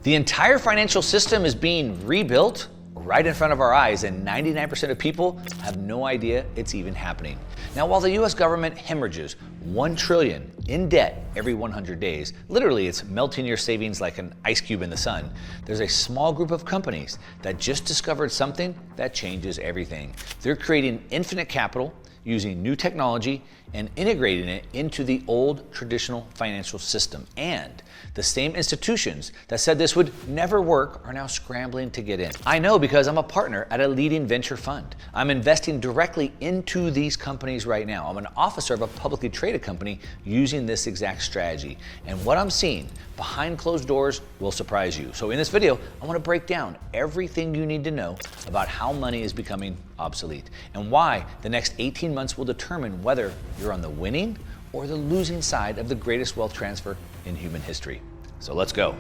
The entire financial system is being rebuilt right in front of our eyes, and 99% of people have no idea it's even happening. Now, while the US government hemorrhages $1 trillion in debt every 100 days, literally it's melting your savings like an ice cube in the sun, there's a small group of companies that just discovered something that changes everything. They're creating infinite capital using new technology and integrating it into the old traditional financial system. And the same institutions that said this would never work are now scrambling to get in. I know because I'm a partner at a leading venture fund. I'm investing directly into these companies right now. I'm an officer of a publicly traded company using this exact strategy. And what I'm seeing behind closed doors will surprise you. So in this video, I want to break down everything you need to know about how money is becoming obsolete and why the next 18 months will determine whether you're on the winning or the losing side of the greatest wealth transfer in human history. So let's go.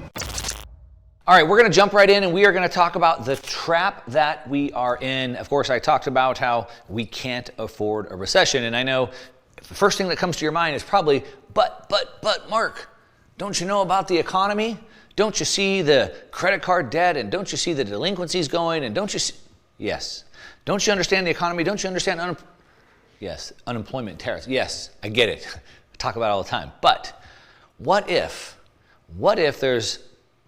All right, we're going to jump right in and we are going to talk about the trap that we are in. Of course, I talked about how we can't afford a recession. And I know the first thing that comes to your mind is probably, but Mark, don't you know about the economy? Don't you see the credit card debt? And don't you see the delinquencies going? And don't you see, yes. Don't you understand the economy? Don't you understand unemployment, tariffs? Yes, I get it. I talk about it all the time. But what if there's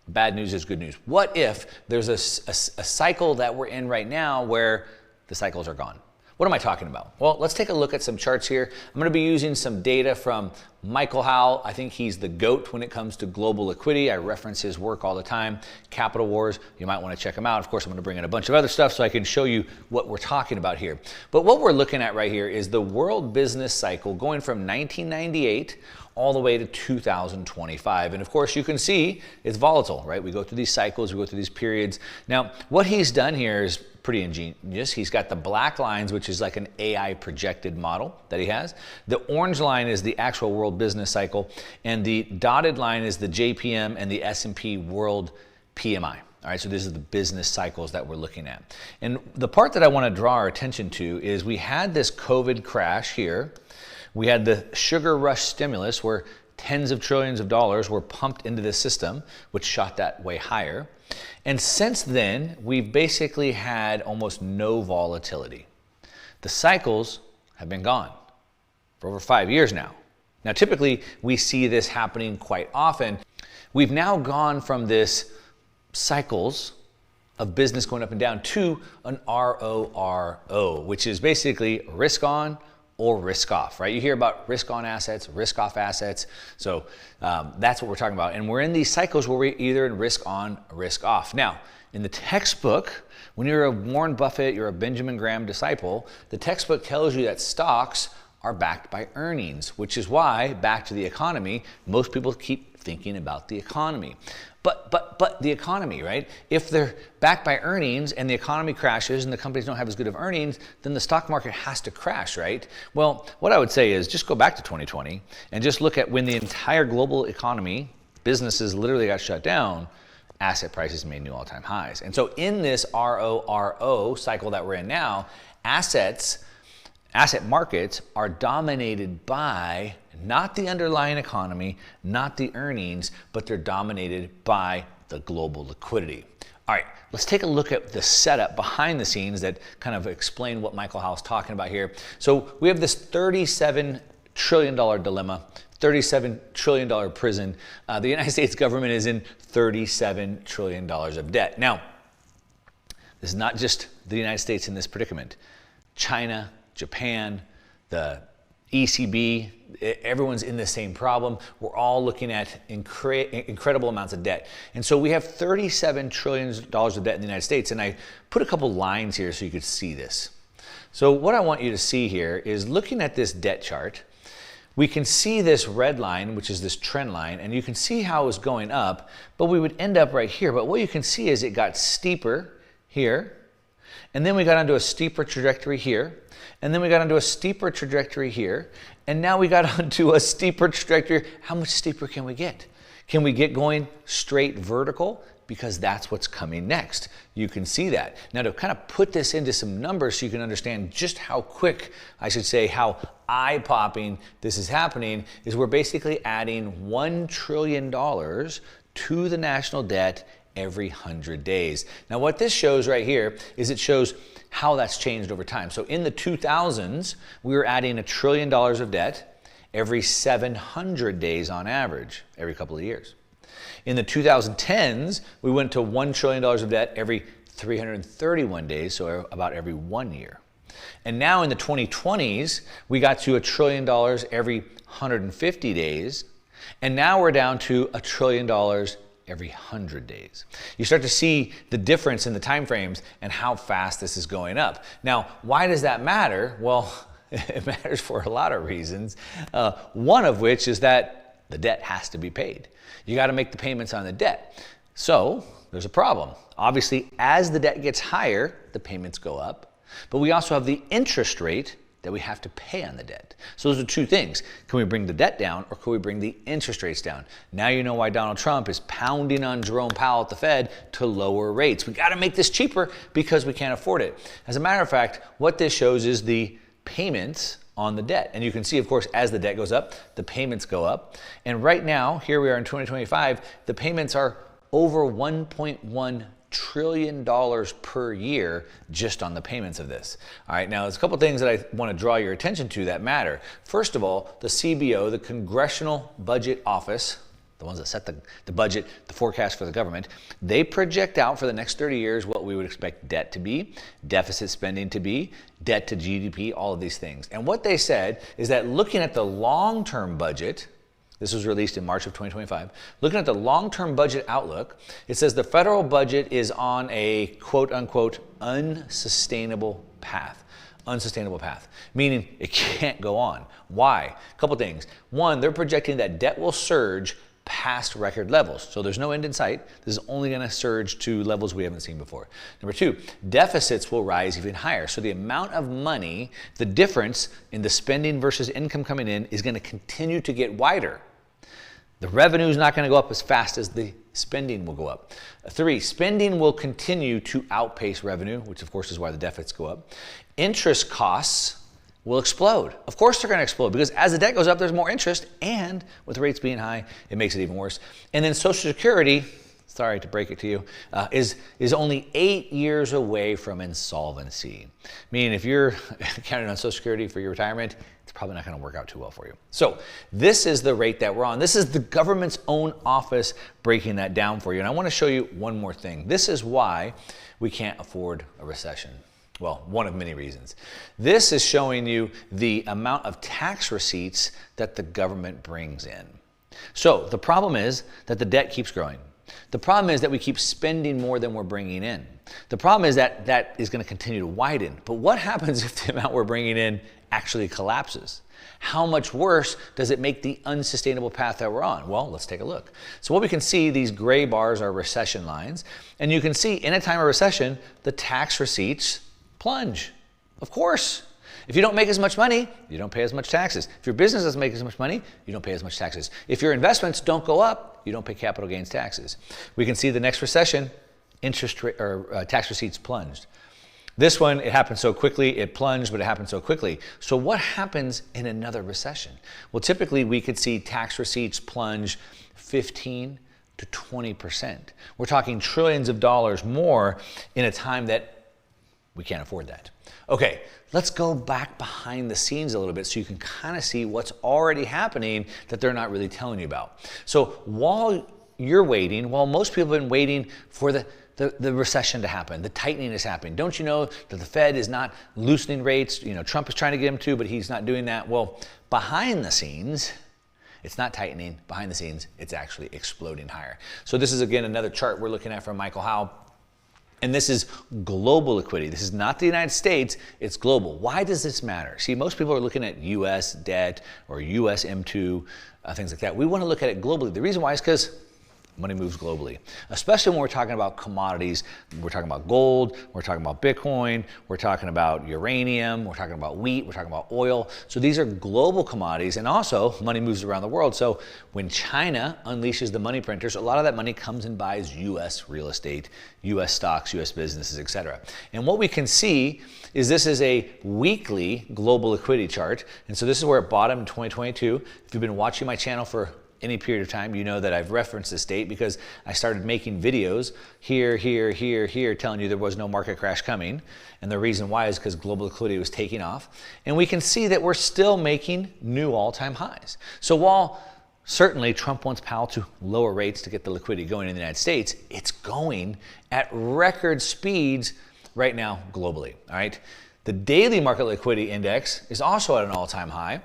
bad news is good news? What if there's a cycle that we're in right now where the cycles are gone? What am I talking about? Well, let's take a look at some charts here. I'm going to be using some data from Michael Howell. I think he's the GOAT when it comes to global liquidity. I reference his work all the time. Capital Wars, you might want to check him out. Of course, I'm going to bring in a bunch of other stuff so I can show you what we're talking about here. But what we're looking at right here is the world business cycle going from 1998 all the way to 2025. And of course, you can see it's volatile, right? We go through these cycles, we go through these periods. Now, what he's done here is pretty ingenious. He's got the black lines, which is like an AI projected model that he has. The orange line is the actual world business cycle, and the dotted line is the JPM and the S&P World PMI. All right, so these are the business cycles that we're looking at. And the part that I want to draw our attention to is we had this COVID crash here. We had the sugar rush stimulus where tens of trillions of dollars were pumped into the system, which shot that way higher. And since then, we've basically had almost no volatility. The cycles have been gone for over 5 years now. Now, typically, we see this happening quite often. We've now gone from this cycles of business going up and down to an RORO, which is basically risk on or risk off, right? You hear about risk on assets, risk off assets. So that's what we're talking about. And we're in these cycles where we're either in risk on or risk off. Now, in the textbook, when you're a Warren Buffett, you're a Benjamin Graham disciple, the textbook tells you that stocks are backed by earnings, which is why, back to the economy, most people keep thinking about the economy. But the economy, right? If they're backed by earnings and the economy crashes and the companies don't have as good of earnings, then the stock market has to crash, right? Well, what I would say is just go back to 2020 and just look at when the entire global economy, businesses literally got shut down, asset prices made new all-time highs. And so in this RORO cycle that we're in now, asset markets are dominated by not the underlying economy, not the earnings, but they're dominated by the global liquidity. All right, let's take a look at the setup behind the scenes that kind of explain what Michael Howell's talking about here. So we have this $37 trillion dilemma, $37 trillion prison. The United States government is in $37 trillion of debt. Now, this is not just the United States in this predicament. China, Japan, the ECB, everyone's in the same problem. We're all looking at incredible amounts of debt. And so we have $37 trillion of debt in the United States. And I put a couple lines here so you could see this. So what I want you to see here is looking at this debt chart, we can see this red line, which is this trend line, and you can see how it was going up, but we would end up right here. But what you can see is it got steeper here, and then we got onto a steeper trajectory here, and then we got onto a steeper trajectory here, and now we got onto a steeper trajectory. How much steeper can we get? Can we get going straight vertical? Because that's what's coming next. You can see that. Now, to kind of put this into some numbers so you can understand just how quick, I should say, how eye-popping this is happening, is we're basically adding $1 trillion to the national debt every 100 days. Now what this shows right here is it shows how that's changed over time. So in the 2000s, we were adding $1 trillion of debt every 700 days on average, every couple of years. In the 2010s, we went to $1 trillion of debt every 331 days, so about every 1 year. And now in the 2020s, we got to $1 trillion every 150 days, and now we're down to $1 trillion every 100 days. You start to see the difference in the time frames and how fast this is going up. Now, why does that matter? Well, it matters for a lot of reasons. One of which is that the debt has to be paid. You got to make the payments on the debt. So there's a problem. Obviously, as the debt gets higher, the payments go up, but we also have the interest rate that we have to pay on the debt. So those are two things. Can we bring the debt down, or can we bring the interest rates down? Now you know why Donald Trump is pounding on Jerome Powell at the Fed to lower rates. We got to make this cheaper because we can't afford it. As a matter of fact, what this shows is the payments on the debt. And you can see, of course, as the debt goes up, the payments go up. And right now, here we are in 2025, the payments are over $1.1 trillion per year just on the payments of this. All right, now there's a couple things that I want to draw your attention to that matter. First of all, the CBO, the Congressional Budget Office, the ones that set the budget, the forecast for the government, they project out for the next 30 years what we would expect debt to be, deficit spending to be, debt to GDP, all of these things. And what they said is that looking at the long-term budget, this was released in March of 2025. Looking at the long-term budget outlook, it says the federal budget is on a quote-unquote unsustainable path. Unsustainable path, meaning it can't go on. Why? A couple things. One, they're projecting that debt will surge past record levels. So there's no end in sight. This is only going to surge to levels we haven't seen before. Number two, deficits will rise even higher. So the amount of money, the difference in the spending versus income coming in is going to continue to get wider. The revenue is not going to go up as fast as the spending will go up. Three, spending will continue to outpace revenue, which of course is why the deficits go up. Interest costs will explode. Of course they're going to explode because as the debt goes up, there's more interest, and with rates being high, it makes it even worse. And then Social Security, sorry to break it to you, is only 8 years away from insolvency. Meaning if you're counting on Social Security for your retirement, it's probably not going to work out too well for you. So this is the rate that we're on. This is the government's own office breaking that down for you. And I want to show you one more thing. This is why we can't afford a recession. Well, one of many reasons. This is showing you the amount of tax receipts that the government brings in. So the problem is that the debt keeps growing. The problem is that we keep spending more than we're bringing in. The problem is that that is going to continue to widen. But what happens if the amount we're bringing in actually collapses? How much worse does it make the unsustainable path that we're on? Well, let's take a look. So what we can see, these gray bars are recession lines. And you can see in a time of recession, the tax receipts plunge. Of course. If you don't make as much money, you don't pay as much taxes. If your business doesn't make as much money, you don't pay as much taxes. If your investments don't go up, you don't pay capital gains taxes. We can see the next recession, tax receipts plunged. This one, it happened so quickly, it plunged, but it happened so quickly. So what happens in another recession? Well, typically we could see tax receipts plunge 15 to 20%. We're talking trillions of dollars more in a time that we can't afford that. Okay, let's go back behind the scenes a little bit so you can kind of see what's already happening that they're not really telling you about. So while you're waiting, while most people have been waiting for the recession to happen, the tightening is happening. Don't you know that the Fed is not loosening rates? You know, Trump is trying to get him to, but he's not doing that. Well, behind the scenes, it's not tightening. Behind the scenes, it's actually exploding higher. So this is, again, another chart we're looking at from Michael Howe. And this is global liquidity. This is not the United States, it's global. Why does this matter? See, most people are looking at US debt or US M2, things like that. We want to look at it globally. The reason why is because money moves globally, especially when we're talking about commodities. We're talking about gold, we're talking about Bitcoin, we're talking about uranium, we're talking about wheat, we're talking about oil. So these are global commodities, and also money moves around the world. So when China unleashes the money printers, a lot of that money comes and buys US real estate, US stocks, US businesses, etc. And what we can see is this is a weekly global liquidity chart. And so this is where it bottomed in 2022. If you've been watching my channel for any period of time, you know that I've referenced this date because I started making videos here, telling you there was no market crash coming. And the reason why is because global liquidity was taking off. And we can see that we're still making new all-time highs. So while certainly Trump wants Powell to lower rates to get the liquidity going in the United States, it's going at record speeds right now globally, all right? The daily market liquidity index is also at an all-time high,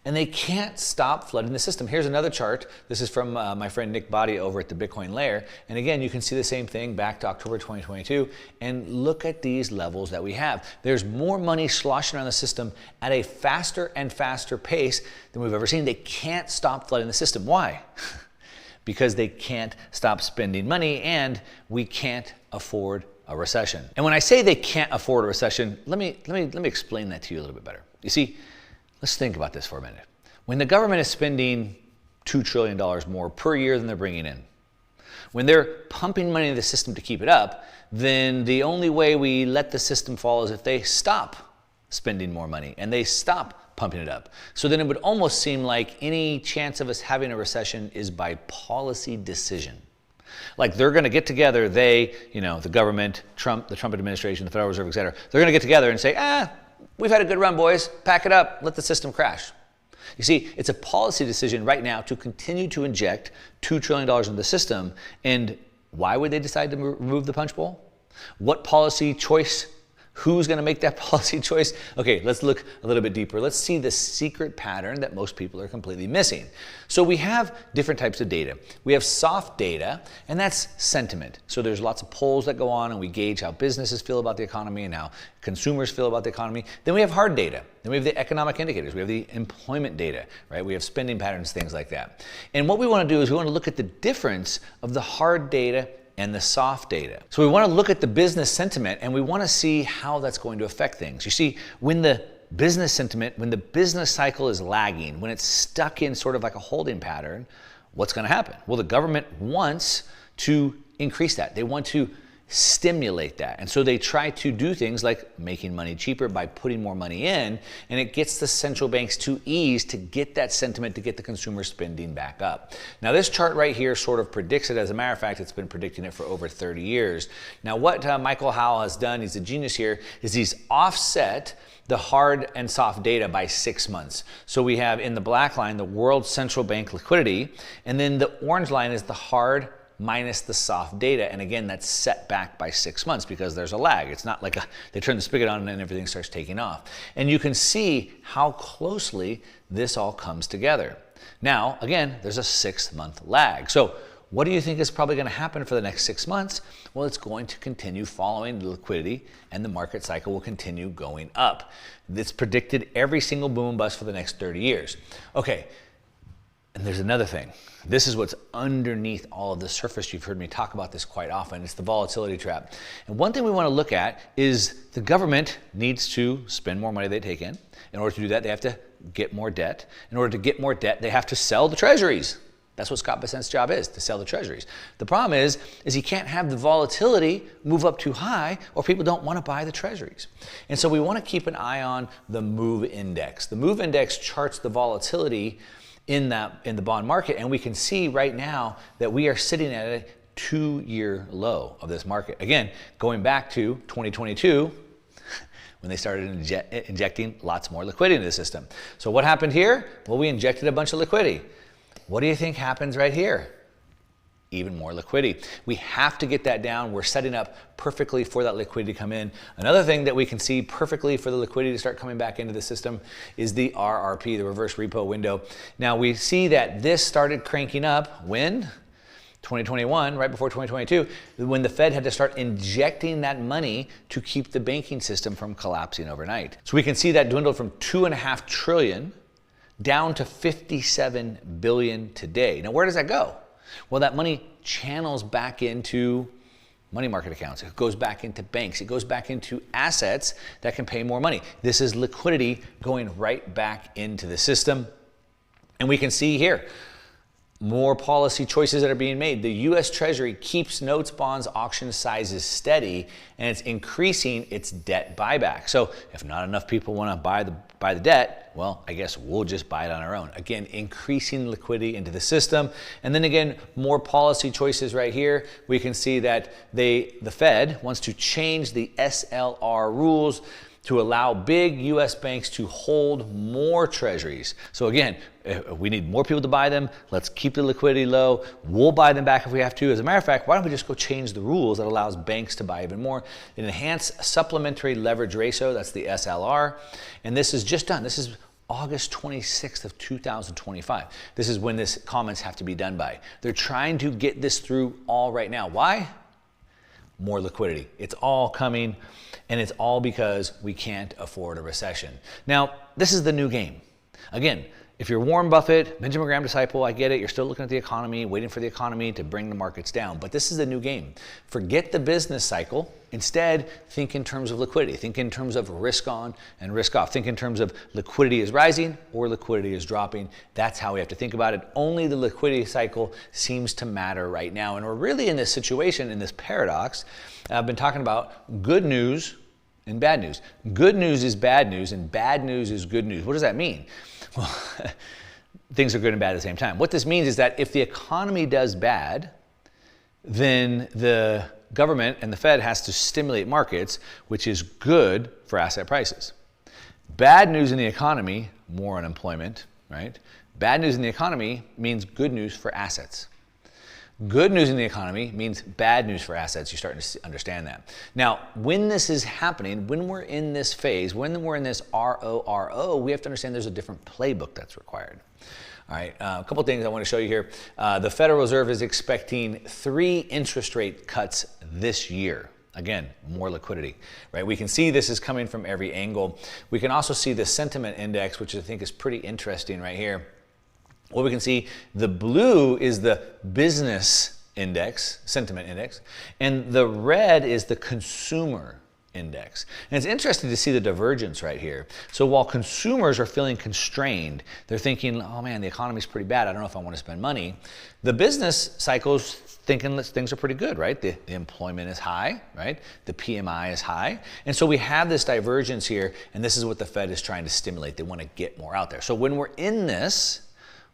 and they can't stop flooding the system. Here's another chart. This is from my friend Nick Body over at the Bitcoin Layer. And again, you can see the same thing back to October 2022. And look at these levels that we have. There's more money sloshing around the system at a faster and faster pace than we've ever seen. They can't stop flooding the system. Why? Because they can't stop spending money, and we can't afford a recession. And when I say they can't afford a recession, let me explain that to you a little bit better. You see, let's think about this for a minute. When the government is spending $2 trillion more per year than they're bringing in, when they're pumping money into the system to keep it up, then the only way we let the system fall is if they stop spending more money and they stop pumping it up. So then it would almost seem like any chance of us having a recession is by policy decision. Like they're going to get together, the government, Trump, the Trump administration, the Federal Reserve, et cetera, they're going to get together and say, we've had a good run, boys. Pack it up. Let the system crash. You see, it's a policy decision right now to continue to inject $2 trillion into the system. And why would they decide to remove the punch bowl? What policy choice? Who's going to make that policy choice? Okay, let's look a little bit deeper. Let's see the secret pattern that most people are completely missing. So we have different types of data. We have soft data, and that's sentiment. So there's lots of polls that go on, and we gauge how businesses feel about the economy and how consumers feel about the economy. Then we have hard data. Then we have the economic indicators. We have the employment data, right? We have spending patterns, things like that. And what we want to do is we want to look at the difference of the hard data and the soft data. So we want to look at the business sentiment, and we want to see how that's going to affect things. You see, when the business sentiment, when the business cycle is lagging, when it's stuck in sort of like a holding pattern, what's going to happen? Well, the government wants to increase that. They want to stimulate that. And so they try to do things like making money cheaper by putting more money in, and it gets the central banks to ease to get that sentiment, to get the consumer spending back up. Now this chart right here sort of predicts it. As a matter of fact, it's been predicting it for over 30 years. Now what Michael Howell has done, he's a genius here, is he's offset the hard and soft data by 6 months. So we have in the black line the world central bank liquidity, and then the orange line is the hard minus the soft data. And again, that's set back by 6 months because there's a lag. It's not like they turn the spigot on and then everything starts taking off. And you can see how closely this all comes together. Now, again, there's a 6-month lag. So what do you think is probably going to happen for the next 6 months? Well, it's going to continue following the liquidity, and the market cycle will continue going up. It's predicted every single boom and bust for the next 30 years. Okay. And there's another thing. This is what's underneath all of the surface. You've heard me talk about this quite often. It's the volatility trap. And one thing we want to look at is the government needs to spend more money they take in. In order to do that, they have to get more debt. In order to get more debt, they have to sell the treasuries. That's what Scott Bessent's job is, to sell the treasuries. The problem is he can't have the volatility move up too high, or people don't want to buy the treasuries. And so we want to keep an eye on the MOVE index. The MOVE index charts the volatility in the bond market, and we can see right now that we are sitting at a 2-year low of this market. Again, going back to 2022, when they started injecting lots more liquidity into the system. So what happened here? Well, we injected a bunch of liquidity. What do you think happens right here? Even more liquidity. We have to get that down. We're setting up perfectly for that liquidity to come in. Another thing that we can see perfectly for the liquidity to start coming back into the system is the RRP, the reverse repo window. Now we see that this started cranking up when? 2021, right before 2022, when the Fed had to start injecting that money to keep the banking system from collapsing overnight. So we can see that dwindled from $2.5 trillion down to $57 billion today. Now where does that go? Well, that money channels back into money market accounts. It goes back into banks. It goes back into assets that can pay more money. This is liquidity going right back into the system. And we can see here, more policy choices that are being made. The US Treasury keeps notes, bonds, auction sizes steady, and it's increasing its debt buyback. So if not enough people want to buy the debt, well, I guess we'll just buy it on our own. Again, increasing liquidity into the system. And then again, more policy choices right here. We can see that the Fed wants to change the SLR rules to allow big US banks to hold more treasuries. So again, we need more people to buy them. Let's keep the liquidity low. We'll buy them back if we have to. As a matter of fact, why don't we just go change the rules that allows banks to buy even more? An enhanced supplementary leverage ratio, that's the SLR. And this is just done. This is August 26th of 2025. This is when this comments have to be done by. They're trying to get this through all right now. Why? More liquidity. It's all coming, and it's all because we can't afford a recession. Now, this is the new game. Again, if you're Warren Buffett, Benjamin Graham disciple, I get it. You're still looking at the economy, waiting for the economy to bring the markets down. But this is the new game. Forget the business cycle. Instead, think in terms of liquidity. Think in terms of risk on and risk off. Think in terms of liquidity is rising or liquidity is dropping. That's how we have to think about it. Only the liquidity cycle seems to matter right now. And we're really in this situation, in this paradox. I've been talking about good news and bad news. Good news is bad news, and bad news is good news. What does that mean? Well, things are good and bad at the same time. What this means is that if the economy does bad, then the government and the Fed has to stimulate markets, which is good for asset prices. Bad news in the economy, more unemployment, right? Bad news in the economy means good news for assets. Good news in the economy means bad news for assets. You're starting to understand that. Now, when this is happening, when we're in this phase, when we're in this RORO, we have to understand there's a different playbook that's required. All right, a couple things I want to show you here. The Federal Reserve is expecting 3 interest rate cuts this year. Again, more liquidity, right? We can see this is coming from every angle. We can also see the sentiment index, which I think is pretty interesting right here. What we can see, the blue is the business index, sentiment index, and the red is the consumer index. And it's interesting to see the divergence right here. So while consumers are feeling constrained, they're thinking, oh man, the economy's pretty bad. I don't know if I want to spend money. The business cycle's thinking that things are pretty good, right? The employment is high, right? The PMI is high. And so we have this divergence here, and this is what the Fed is trying to stimulate. They want to get more out there. So when we're in this,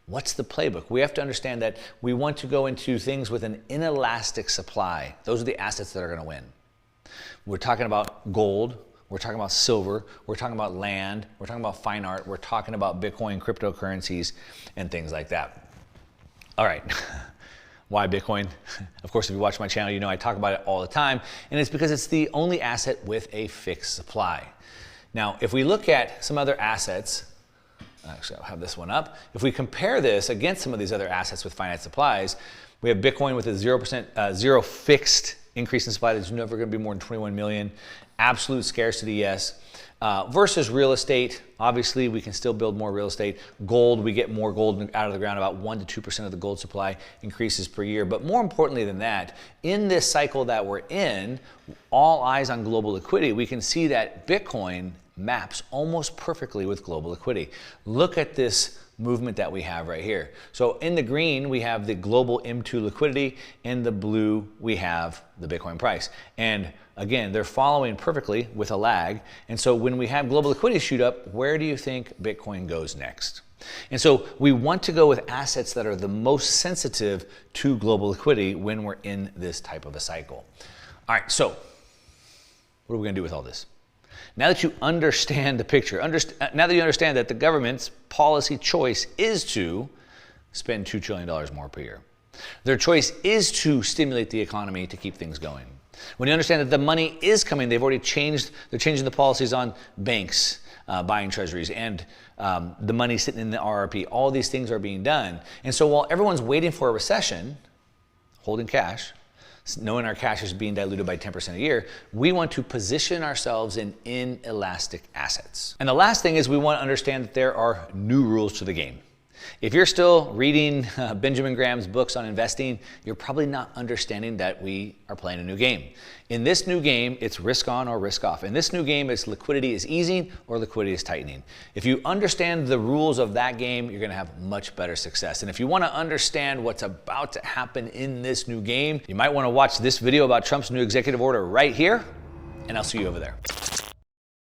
what's the playbook? We have to understand that we want to go into things with an inelastic supply. Those are the assets that are going to win. We're talking about gold. We're talking about silver. We're talking about land. We're talking about fine art. We're talking about Bitcoin, cryptocurrencies, and things like that. All right. Why Bitcoin? Of course, if you watch my channel, you know I talk about it all the time. And it's because it's the only asset with a fixed supply. Now, if we look at some other assets, actually, I'll have this one up. If we compare this against some of these other assets with finite supplies, we have Bitcoin with a 0%, zero fixed increase in supply. There's never going to be more than 21 million. Absolute scarcity, yes. Versus real estate, obviously we can still build more real estate. Gold, we get more gold out of the ground. About 1 to 2% of the gold supply increases per year. But more importantly than that, in this cycle that we're in, all eyes on global liquidity, we can see that Bitcoin maps almost perfectly with global liquidity. Look at this movement that we have right here. So in the green, we have the global M2 liquidity. In the blue, we have the Bitcoin price. And again, they're following perfectly with a lag. And so when we have global liquidity shoot up, where do you think Bitcoin goes next? And so we want to go with assets that are the most sensitive to global liquidity when we're in this type of a cycle. All right, so what are we gonna do with all this? Now that you understand the picture, now that you understand that the government's policy choice is to spend $2 trillion more per year. Their choice is to stimulate the economy to keep things going. When you understand that the money is coming, they're changing the policies on banks buying treasuries and the money sitting in the RRP. All these things are being done. And so while everyone's waiting for a recession, holding cash, knowing our cash is being diluted by 10% a year, we want to position ourselves in inelastic assets. And the last thing is we want to understand that there are new rules to the game. If you're still reading Benjamin Graham's books on investing, you're probably not understanding that we are playing a new game. In this new game, it's risk on or risk off. In this new game, it's liquidity is easing or liquidity is tightening. If you understand the rules of that game, you're gonna have much better success. And if you wanna understand what's about to happen in this new game, you might wanna watch this video about Trump's new executive order right here, and I'll see you over there.